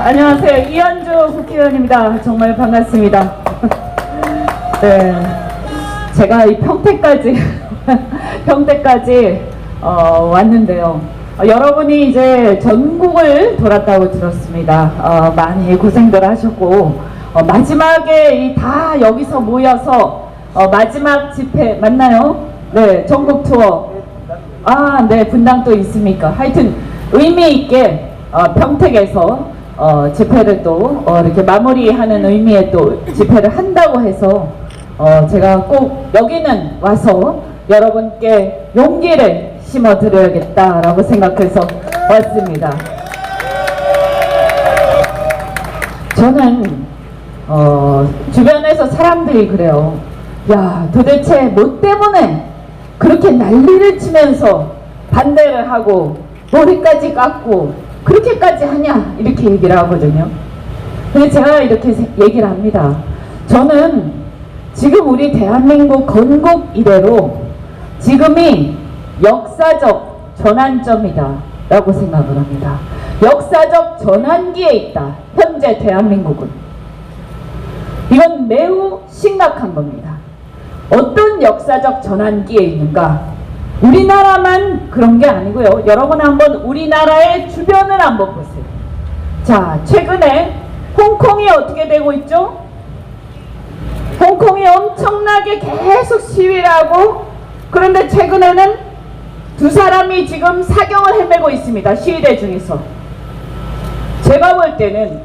안녕하세요. 이현주 국회의원입니다. 정말 반갑습니다. 네, 제가 이 평택까지 왔는데요. 여러분이 이제 전국을 돌았다고 들었습니다. 많이 고생들 하셨고 마지막에 다 여기서 모여서 마지막 집회 맞나요? 네, 전국 투어. 네, 분당 또 있습니까? 하여튼 의미 있게 평택에서 집회를 또 이렇게 마무리하는 의미의 또 집회를 한다고 해서 제가 꼭 여기는 와서 여러분께 용기를 심어드려야겠다라고 생각해서 왔습니다. 저는 주변에서 사람들이 그래요. 야, 도대체 뭐 때문에 그렇게 난리를 치면서 반대를 하고 머리까지 깎고 그렇게까지 하냐 이렇게 얘기를 하거든요. 근데 제가 이렇게 얘기를 합니다. 저는 지금 우리 대한민국 건국 이래로 지금이 역사적 전환점이다 라고 생각을 합니다. 역사적 전환기에 있다. 현재 대한민국은. 이건 매우 심각한 겁니다. 어떤 역사적 전환기에 있는가? 우리나라만 그런 게 아니고요. 여러분 한번 우리나라의 주변을 한번 보세요. 자, 최근에 홍콩이 어떻게 되고 있죠? 홍콩이 엄청나게 계속 시위를 하고, 그런데 최근에는 두 사람이 지금 사경을 헤매고 있습니다. 시위대 중에서. 제가 볼 때는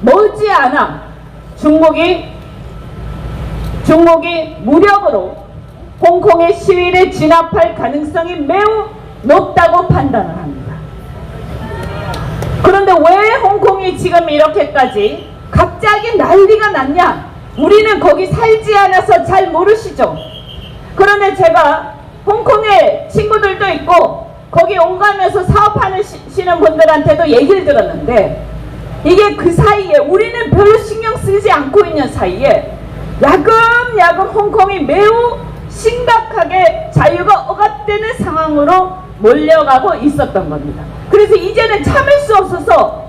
머지않아 중국이 무력으로 홍콩의 시위를 진압할 가능성이 매우 높다고 판단을 합니다. 그런데 왜 홍콩이 지금 이렇게까지 갑자기 난리가 났냐? 우리는 거기 살지 않아서 잘 모르시죠? 그런데 제가 홍콩에 친구들도 있고 거기 옮가면서 사업하시는 분들한테도 얘기를 들었는데, 이게 그 사이에 우리는 별로 신경 쓰지 않고 있는 사이에 야금야금 홍콩이 매우 심각하게 자유가 억압되는 상황으로 몰려가고 있었던 겁니다. 그래서 이제는 참을 수 없어서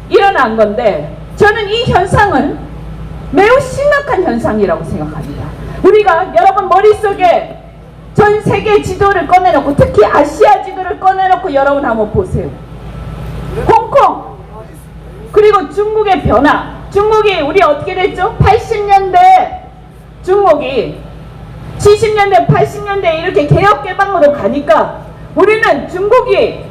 일어난 건데, 저는 이 현상은 매우 심각한 현상이라고 생각합니다. 우리가 여러분 머릿속에 전 세계 지도를 꺼내놓고, 특히 아시아 지도를 꺼내놓고 여러분 한번 보세요. 홍콩 그리고 중국의 변화. 중국이 우리 어떻게 됐죠? 80년대 중국이 70년대 80년대 이렇게 개혁개방으로 가니까 우리는 중국이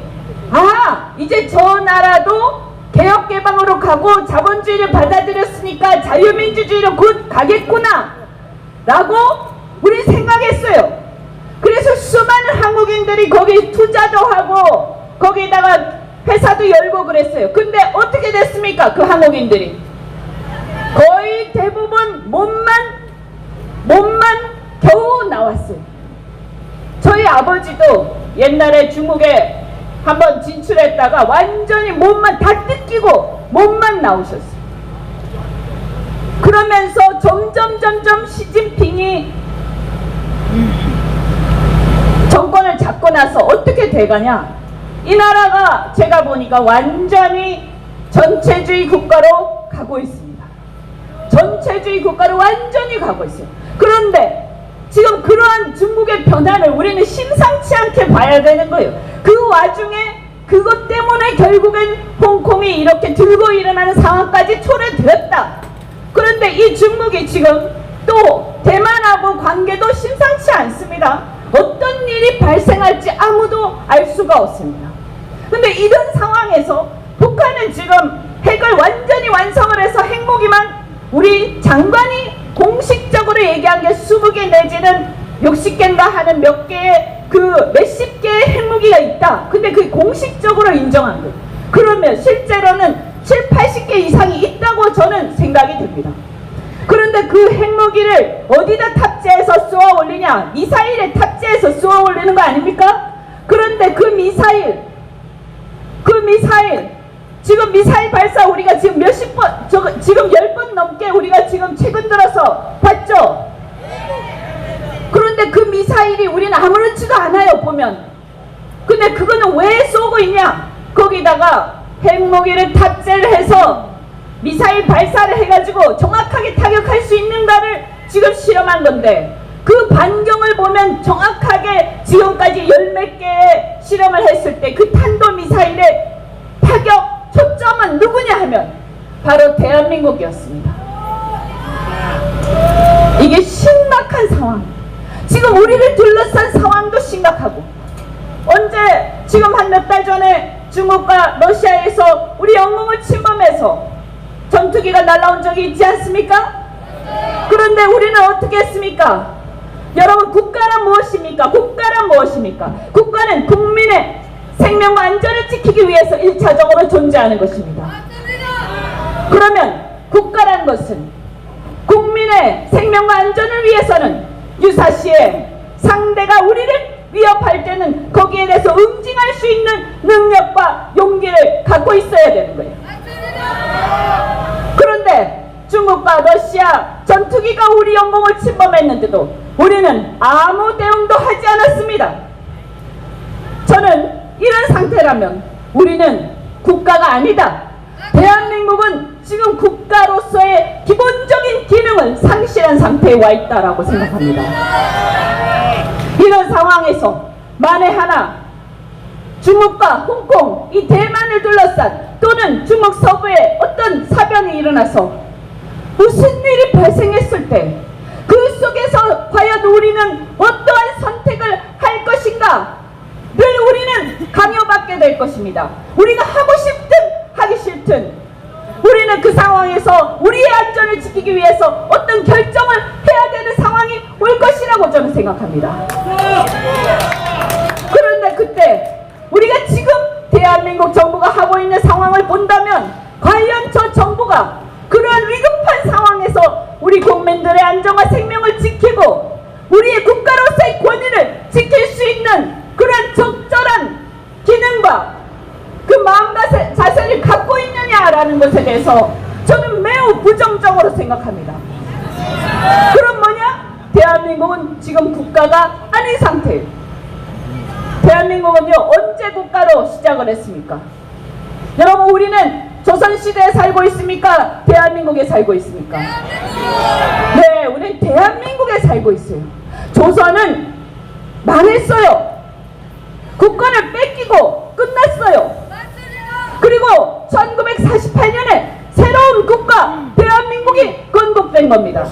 이제 저 나라도 개혁개방으로 가고 자본주의를 받아들였으니까 자유민주주의로 곧 가겠구나 라고 우리 생각했어요. 그래서 수많은 한국인들이 거기 투자도 하고 거기다가 회사도 열고 그랬어요. 근데 어떻게 됐습니까? 그 한국인들이 거의 대부분 몸만 겨우 나왔어요. 저희 아버지도 옛날에 중국에 한번 진출했다가 완전히 몸만 다 뜯기고 몸만 나오셨어요. 그러면서 점점 시진핑이 정권을 잡고 나서 어떻게 돼가냐? 이 나라가 제가 보니까 완전히 전체주의 국가로 가고 있습니다. 전체주의 국가로 완전히 가고 있어요. 그런데 지금 그러한 중국의 변화를 우리는 심상치 않게 봐야 되는 거예요. 그 와중에 그것 때문에 결국엔 홍콩이 이렇게 들고 일어나는 상황까지 초래되었다. 그런데 이 중국이 지금 또 대만하고 관계도 심상치 않습니다. 어떤 일이 발생할지 아무도 알 수가 없습니다. 근데 이런 상황에서 북한은 지금 핵을 완전히 완성을 해서 핵무기만 우리 장관이 공식적으로 얘기한 게 20개 내지는 60개인가 하는 몇 개의 몇십 개의 핵무기가 있다. 근데 그게 공식적으로 인정한 거예요. 그러면 실제로는 80개 이상이 있다고 저는 생각이 듭니다. 그런데 그 핵무기를 어디다 탑재해서 쏘아 올리냐? 미사일에 탑재해서 쏘아 올리는 거 아닙니까? 그런데 그 미사일 지금 미사일 발사 우리가 지금 몇십 번, 지금 10번 넘게 우리가 지금 최근 들어서 봤죠? 그런데 그 미사일이 우리는 아무렇지도 않아요, 보면. 근데 그거는 왜 쏘고 있냐? 거기다가 핵무기를 탑재를 해서 미사일 발사를 해가지고 정확하게 타격할 수 있는가를 지금 실험한 건데, 그 반경을 보면 정확하게 지금까지 열 몇 개의 실험을 했을 때 그 탄도미사일의 타격 초점은 누구냐 하면 바로 대한민국이었습니다. 이게 심각한 상황. 지금 우리를 둘러싼 상황도 심각하고, 언제 지금 한 몇 달 전에 중국과 러시아에서 우리 영공을 침범해서 전투기가 날아온 적이 있지 않습니까? 그런데 우리는 어떻게 했습니까? 여러분, 국가란 무엇입니까? 국가란 무엇입니까? 국가는 국민의 생명과 안전을 지키기 위해서 1차적으로 존재하는 것입니다. 그러면 국가란 것은 국민의 생명과 안전을 위해서는 유사시에 상대가 우리를 위협할 때는 거기에 대해서 응징할 수 있는 능력과 용기를 갖고 있어야 되는 거예요. 그런데 중국과 러시아 전투기가 우리 영공을 침범했는데도 우리는 아무 대응도 하지 않았습니다. 저는 이런 상태라면 우리는 국가가 아니다. 대한민국은 지금 국가로서의 기본적인 기능을 상실한 상태에 와 있다라고 생각합니다. 이런 상황에서 만에 하나 중국과 홍콩, 이 대만을 둘러싼 또는 중국 서부에 어떤 사변이 일어나서 무슨 일이 발생했을 때 그 속에서 과연 우리는 어떠한 선택을 할 것인가 늘 우리는 강요받게 될 것입니다. 우리가 하고 싶든 하기 싫든 우리는 그 상황에서 우리의 안전을 지키기 위해서 어떤 결정을 해야 되는 상황이 올 것이라고 저는 생각합니다. 그런데 그때 우리가 지금 대한민국 정부가 하고 있는 상황을 본다면 과연 저 정부가 그러한 위급한 상황에서 우리 국민들의 안전과 생명을 지키고 우리의 국가로서의 권위를 지킬 수 있는 그런 적절한 기능과 그 마음과 자세를 갖고 있느냐라는 것에 대해서 저는 매우 부정적으로 생각합니다. 그럼 뭐냐? 대한민국은 지금 국가가 아닌 상태예요. 대한민국은요, 언제 국가로 시작을 했습니까? 여러분, 우리는 조선시대에 살고 있습니까? 대한민국에 살고 있습니까? 네, 우리는 대한민국에 살고 있어요. 조선은 망했어요. 국권을 뺏기고 끝났어요. 그리고 1948년에 새로운 국가 대한민국이 건국된 겁니다.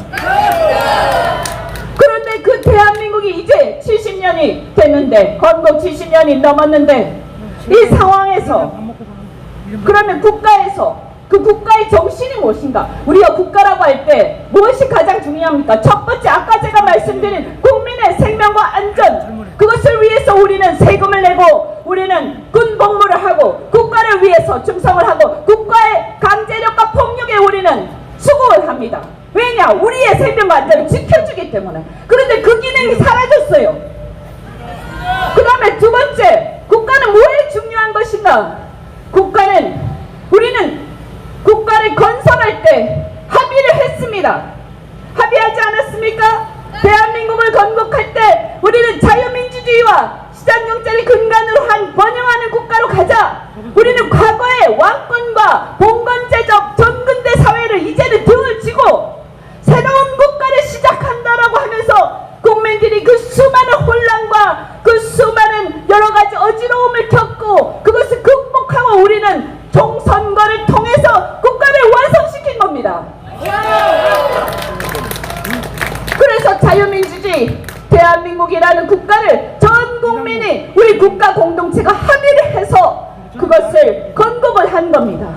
그런데 그 대한민국이 이제 70년이 됐는데, 건국 70년이 넘었는데, 이 상황에서 그러면 국가에서 그 국가의 정신이 무엇인가? 우리가 국가라고 할 때 무엇이 가장 중요합니까? 첫 번째, 아까 제가 말씀드린 국민의 생명과 안전, 그것을 위해서 우리는 세금을 내고 우리는 군복무를 하고 국가를 위해서 충성을 하고 국가의 강제력과 폭력에 우리는 수고를 합니다. 왜냐? 우리의 생명과 안전을 지켜주기 때문에. 그런데 그 기능이 사라졌어요. 그 다음에 두 번째, 국가는 뭐에 중요한 것인가? 우리는 국가를 건설할 때 합의를 했습니다. 합의하지 않았습니까? 대한민국을 건국할 때 우리는 자유민주주의와 시장경제를 근간으로 한 번영하는 국가로 가자. 우리는 과거의 왕권과 봉건제적 전근대 사회를 이제는 등을 지고 새로운 국가를 시작한다라고 하면서 국민들이 그 수많은 혼란과 그 수많은 여러 가지 어지러움을 겪고 그것을 극복하고 우리는 총선거를 통해서 국가를 완성시킨 겁니다. 그래서 자유민주주의 대한민국이라는 국가를 전 국민이 우리 국가 공동체가 합의를 해서 그것을 건국을 한 겁니다.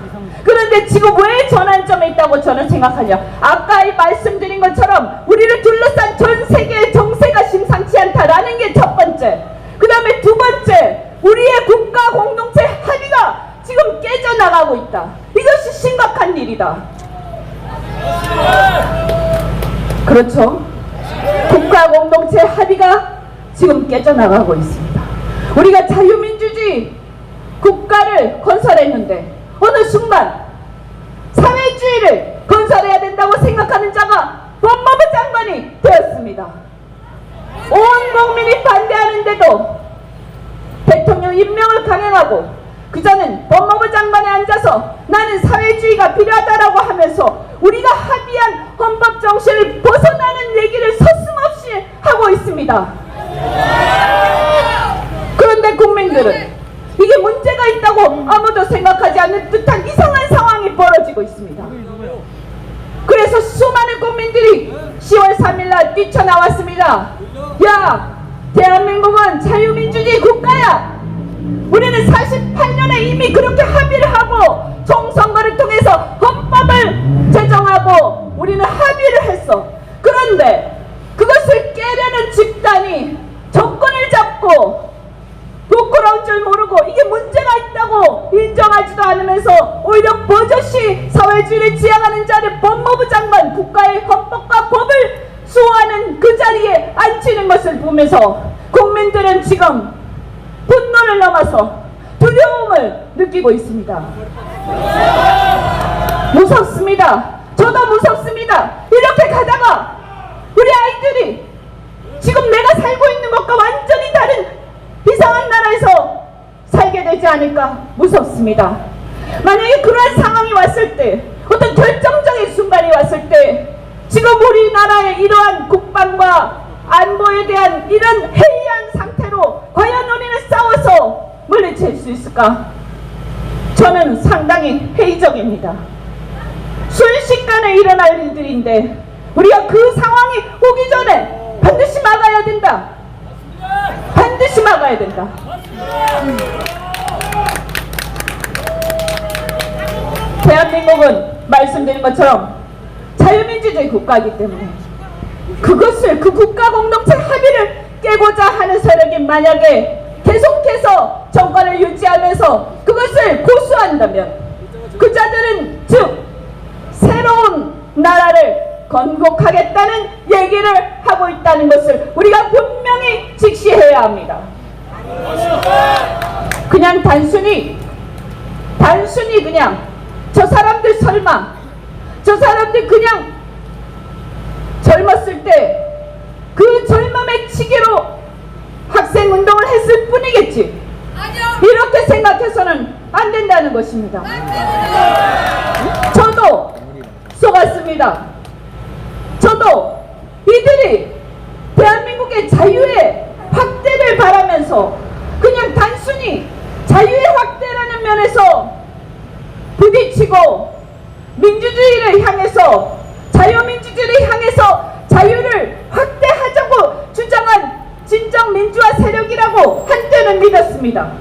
그런데 지금 왜 전환점에 있다고 저는 생각하냐? 아까 말씀드린 것처럼 우리를 둘러싼 전 세계의 정세가 심상치 않다라는 게 첫 번째. 그 다음에 두 번째, 우리의 국가 공동체 합의가 지금 깨져나가고 있다. 이것이 심각한 일이다. 그렇죠? 국가 공동체 합의가 지금 깨져나가고 있습니다. 우리가 자유민주주의 국가를 건설했는데 어느 순간 사회주의를 건설해야 된다고 생각하는 자가 법무부 장관이 되었습니다. 온 국민이 반대하는데도 대통령 임명을 강행하고 그자는 법무부 장관에 앉아 하면서 나는 사회주의가 필요하다라고 하면서 우리가 합의한 헌법 정신을 벗어나는 얘기를 서슴없이 하고 있습니다. 그런데 국민들은 이게 문제가 있다고 아무도 생각하지 않는 듯한 이상한 상황이 벌어지고 있습니다. 그래서 수많은 국민들이 10월 3일날 뛰쳐나왔습니다. 야, 대한민국은 자유민주주의 국가야. 우리는 48년에 이미 그렇게 합의를 하고 총선거를 통해서 헌법을 제정하고 우리는 합의를 했어. 그런데 그것을 깨려는 집단이 정권을 잡고 부끄러운 줄 모르고 이게 문제가 있다고 인정하지도 않으면서 오히려 버젓이 사회주의를 지향하는 자를 법무부 장관, 국가의 헌법과 법을 수호하는 그 자리에 앉히는 것을 보면서 국민들은 지금 분노를 넘어서 두려움을 느끼고 있습니다. 무섭습니다. 저도 무섭습니다. 이렇게 가다가 우리 아이들이 지금 내가 살고 있는 것과 완전히 다른 이상한 나라에서 살게 되지 않을까 무섭습니다. 만약에 그러한 상황이 왔을 때, 어떤 결정적인 순간이 왔을 때 지금 우리나라의 이러한 국방과 안보에 대한 이런 해이한 상태로 과연 우리는 싸워서 물리칠 수 있을까? 저는 상당히 회의적입니다. 순식간에 일어날 일들인데 우리가 그 상황이 오기 전에 반드시 막아야 된다. 반드시 막아야 된다. 대한민국은 말씀드린 것처럼 자유민주주의 국가이기 때문에 그것을, 그 국가 공동체 합의를 깨고자 하는 세력이 만약에 계속해서 정권을 유지하면서 그것을 고수한다면 그 자들은 즉 새로운 나라를 건국하겠다는 얘기를 하고 있다는 것을 우리가 분명히 직시해야 합니다. 그냥 단순히 그냥 저 사람들 설마, 저 사람들 그냥 젊었을 때 그 젊음의 치기로 학생운동을 했을 뿐이겠지, 이렇게 생각해서는 안 된다는 것입니다. 저도 속았습니다. 저도 이들이 대한민국의 자유의 확대를 바라면서 그냥 단순히 자유의 확대라는 면에서 부딪히고 민주주의를 향해서, 자유민주주의를 향해서 자유를 확대하자고 주장한 진정 민주화 세력이라고 한때는 믿었습니다.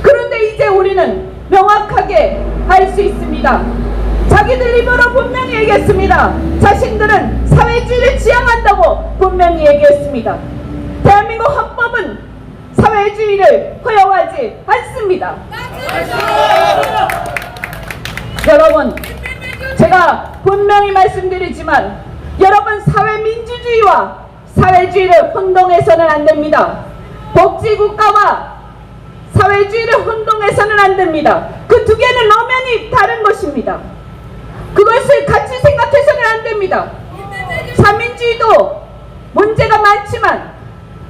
그런데 이제 우리는 명확하게 알 수 있습니다. 자기들 입으로 분명히 얘기했습니다. 자신들은 사회주의를 지향한다고 분명히 얘기했습니다. 대한민국 헌법은 사회주의를 허용하지 않습니다. 여러분, 제가 분명히 말씀드리지만 여러분, 사회민주주의와 사회주의를 혼동해서는 안 됩니다. 복지국가와 사회주의를 혼동해서는 안 됩니다. 그 두 개는 엄연히 다른 것입니다. 그것을 같이 생각해서는 안 됩니다. 사민주의도 문제가 많지만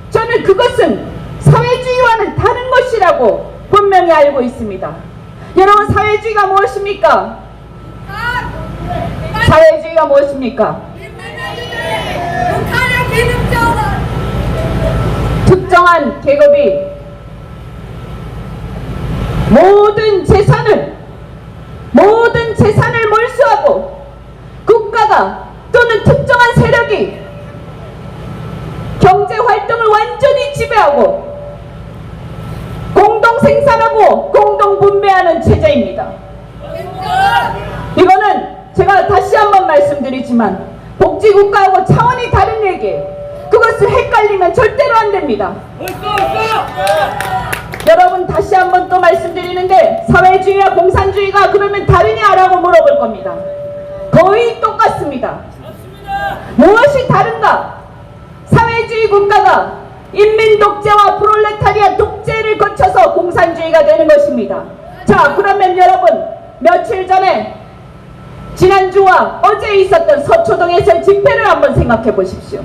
저는 그것은 사회주의와는 다른 것이라고 분명히 알고 있습니다. 여러분, 사회주의가 무엇입니까? 사회주의가 무엇입니까? 특정한 계급이 모든 재산을 몰수하고 국가가 또는 특정한 세력이 경제활동을 완전히 지배하고 공동생산하고 공동분배하는 체제입니다. 이거는 제가 다시 한번 말씀드리지만 복지국가하고 차원이 다른 얘기예요. 그것을 헷갈리면 절대로 안 됩니다. 여러분, 다시 한번 또 말씀드리는데 사회주의와 공산주의가 그러면 다르냐라고 물어볼 겁니다. 거의 똑같습니다. 무엇이 다른가? 사회주의 국가가 인민 독재와 프롤레타리아 독재를 거쳐서 공산주의가 되는 것입니다. 자, 그러면 여러분, 며칠 전에 지난주와 어제 있었던 서초동에서의 집회를 한번 생각해 보십시오.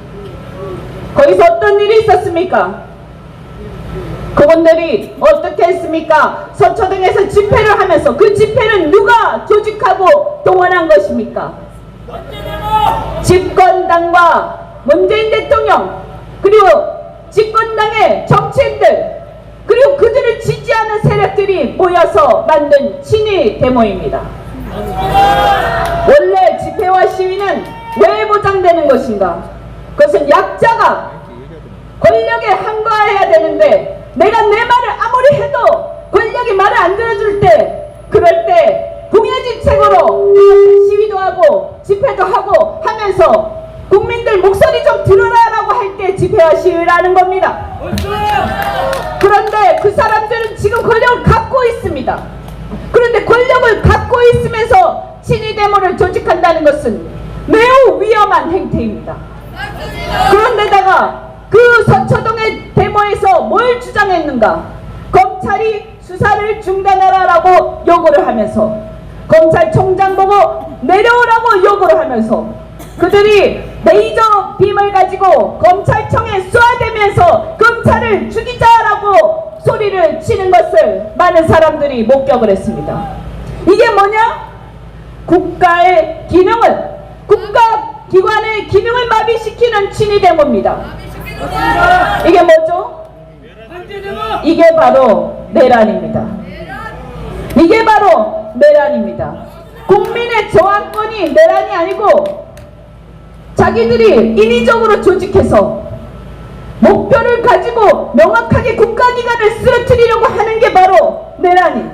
거기서 어떤 일이 있었습니까? 그분들이 어떻게 했습니까? 서초동에서 집회를 하면서 그 집회는 누가 조직하고 동원한 것입니까? 집권당과 문재인 대통령, 그리고 집권당의 정치인들, 그리고 그들을 지지하는 세력들이 모여서 만든 친위 데모입니다. 원래 집회와 시위는 왜 보장되는 것인가? 그것은 약자가 권력에 항거해야 되는데, 내가 내 말을 아무리 해도 권력이 말을 안 들어줄 때, 그럴 때 공여지책으로 시위도 하고 집회도 하고 하면서 국민들 목소리 좀 들어라라고 할 때 집회와 시위를 하는 겁니다. 그런데 그 사람들은 지금 권력을 갖고 있습니다. 그런데 권력을 갖고 있으면서 친위데모를 조직한다는 것은 매우 위험한 행태입니다. 그런데다가 그 서초동의 데모에서 뭘 주장했는가? 검찰이 수사를 중단하라라고 요구를 하면서, 검찰총장 보고 내려오라고 요구를 하면서, 그들이 레이저 빔을 가지고 검찰청에 쏘아대면서 검찰을 죽이자라고 소리를 치는 것을 많은 사람들이 목격을 했습니다. 이게 뭐냐? 국가의 기능을, 국가기관의 기능을 마비시키는 친위데모입니다. 이게 뭐죠? 이게 바로 내란입니다. 이게 바로 내란입니다. 국민의 저항권이 내란이 아니고 자기들이 인위적으로 조직해서 목표를 가지고 명확하게 국가기관을 쓰러뜨리려고 하는 게 바로 내란이.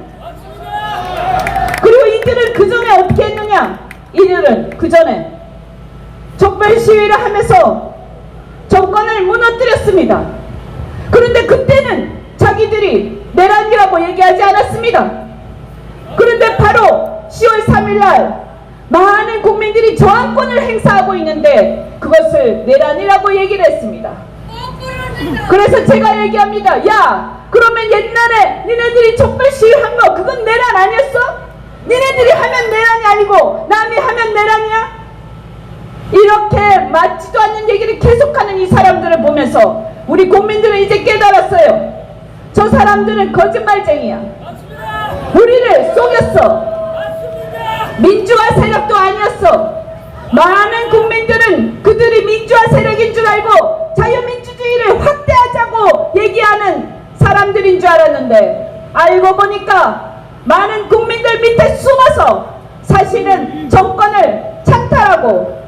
그리고 이들은 그 전에 어떻게 했느냐? 이들은 그 전에 촛불 시위를 하면서 정권을 무너뜨렸습니다. 그런데 그때는 자기들이 내란이라고 얘기하지 않았습니다. 그런데 바로 10월 3일날 많은 국민들이 저항권을 행사하고 있는데 그것을 내란이라고 얘기를 했습니다. 그래서 제가 얘기합니다. 야, 그러면 옛날에 니네들이 촛불 시위한 거 그건 내란 아니었어? 니네들이 하면 내란이 아니고 남이 하면 내란이야? 이렇게 맞지도 않는 얘기를 계속하는 이 사람들을 보면서 우리 국민들은 이제 깨달았어요. 저 사람들은 거짓말쟁이야. 우리를 속였어. 민주화 세력도 아니었어. 많은 국민들은 그들이 민주화 세력인 줄 알고 자유민주주의를 확대하자고 얘기하는 사람들인 줄 알았는데, 알고 보니까 많은 국민들 밑에 숨어서 사실은 정권을 찬탈하고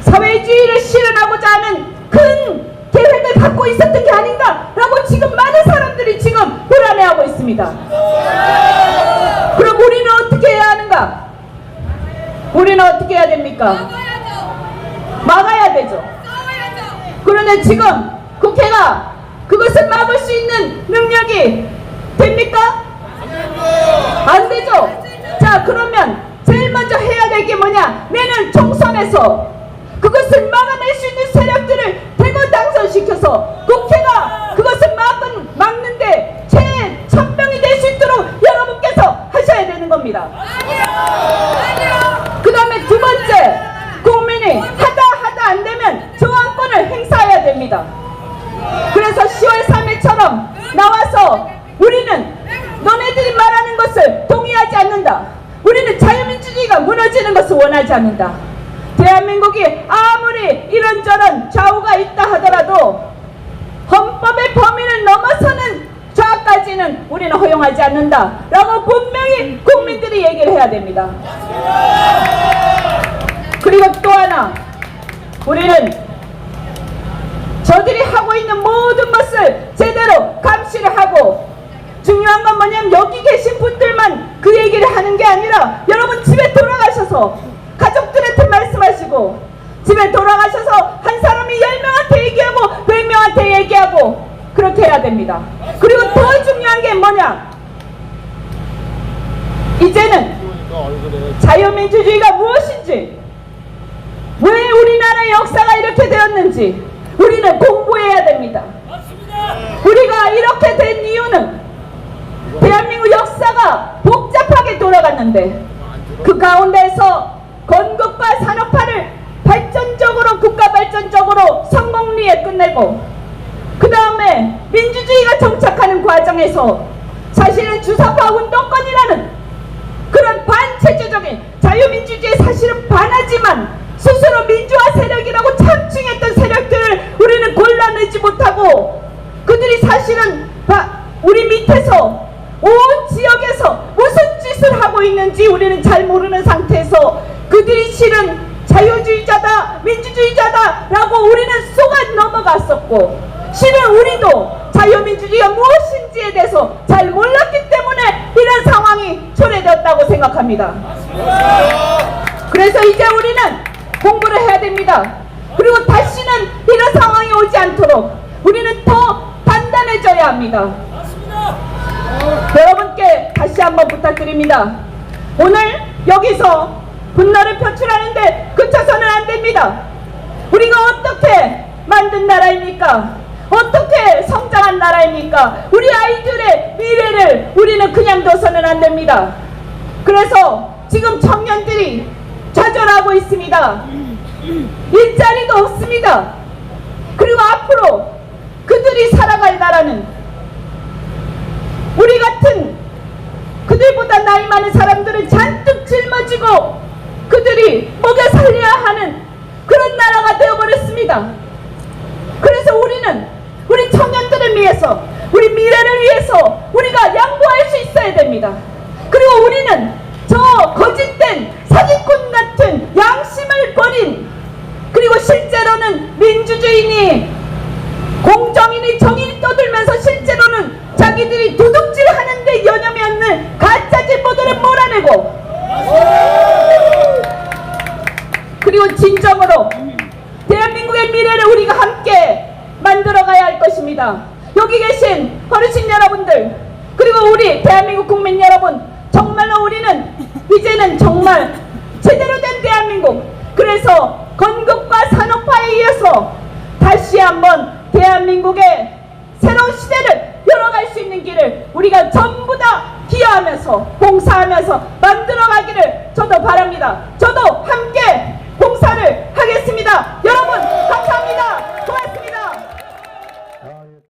사회주의를 실현하고자 하는 큰 계획을 갖고 있었던 게 아닌가라고 지금 많은 사람들이 지금 불안해하고 있습니다. 그럼 우리는 어떻게 해야 하는가? 우리는 어떻게 해야 됩니까? 막아야 되죠. 그런데 지금 국회가 그것을 막을 수 있는 능력이 됩니까? 안 되죠. 자, 그러면 제일 먼저 해야 될 게 뭐냐? 내년 총선에서 그것을 막아낼 수 있는 세력들을 대거 당선시켜서 국회가 그것을 막는데 최천명이 될 수 있도록 여러분께서 하셔야 되는 겁니다. 그 다음에 두 번째, 국민이 하다 안 되면 저항권을 행사해야 됩니다. 그래서 10월 3일처럼 나와서 우리는 너네들이 말하는 것을 동의하지 않는다. 우리는 자유민주주의가 무너지는 것을 원하지 않는다. 대한민국이 아무리 이런저런 좌우가 있다 하더라도 헌법의 범위를 넘어서는 좌까지는 우리는 허용하지 않는다 라고 분명히 국민들이 얘기를 해야 됩니다. 그리고 또 하나, 우리는 저들이 하고 있는 모든 것을 제대로 감시를 하고, 중요한 건 뭐냐면 여기 계신 분들만 그 얘기를 하는 게 아니라 여러분 집에 돌아가셔서 가족들한테 말씀하시고, 집에 돌아가셔서 한 사람이 10명한테 얘기하고 100명한테 얘기하고 그렇게 해야 됩니다. 그리고 더 중요한 게 뭐냐? 이제는 자유민주주의가 무엇인지, 왜 우리나라의 역사가 이렇게 되었는지 우리는 공부해야 됩니다. 우리가 이렇게 된 이유는 대한민국 역사가 복잡하게 돌아갔는데 그 가운데서 건국과 산업화를 발전적으로, 국가 발전적으로 성공리에 끝내고 그 다음에 민주주의가 정착하는 과정에서 사실은 주사파 운동권이라는 그런 반체제적인 자유민주주의에 사실은 반하지만 스스로 민주화 세력이라고 창칭했던 세력들을 우리는 골라내지 못하고, 그들이 사실은 우리 밑에서 온 지역에서 무슨 짓을 하고 있는지 우리는 잘 모르는 상태에서 그들이 실은 자유주의자다, 민주주의자다 라고 우리는 속아 넘어갔었고, 실은 우리도 자유민주주의가 무엇인지에 대해서 잘 몰랐기 때문에 이런 상황이 초래되었다고 생각합니다. 그래서 이제 우리는 공부를 해야 됩니다. 그리고 다시는 이런 상황이 오지 않도록 우리는 더 단단해져야 합니다. 여러분께 다시 한번 부탁드립니다. 오늘 여기서 분노를 표출하는데 그쳐서는 안 됩니다. 우리가 어떻게 만든 나라입니까? 어떻게 성장한 나라입니까? 우리 아이들의 미래를 우리는 그냥 둬서는 안 됩니다. 그래서 지금 청년들이 좌절하고 있습니다. 일자리도 없습니다. 그리고 앞으로 그들이 살아갈 나라는 우리 같은 그들보다 나이 많은 사람들을 잔뜩 짊어지고 그들이 먹여 살려야 하는 그런 나라가 되어버렸습니다. 그래서 우리는 우리 청년들을 위해서, 우리 미래를 위해서 우리가 양보할 수 있어야 됩니다. 그리고 우리는 저 거짓된 사기꾼 같은 양심을 버린, 그리고 실제로는 민주주의니 공정이니 정의니 떠들면서 실제로는 자기들이 도둑질 하는데 여념이 없는 가짜 진보들을 몰아내고, 그리고 진정으로 대한민국의 미래를 우리가 함께 만들어가야 할 것입니다. 여기 계신 어르신 여러분들, 그리고 우리 대한민국 국민 여러분, 정말로 우리는 이제는 정말 제대로 된 대한민국, 그래서 건국과 산업화에 이어서 다시 한번 대한민국의 새로운 시대를 열어갈 수 있는 길을 우리가 전부 다 기여하면서 봉사하면서 만들어가기를 저도 바랍니다.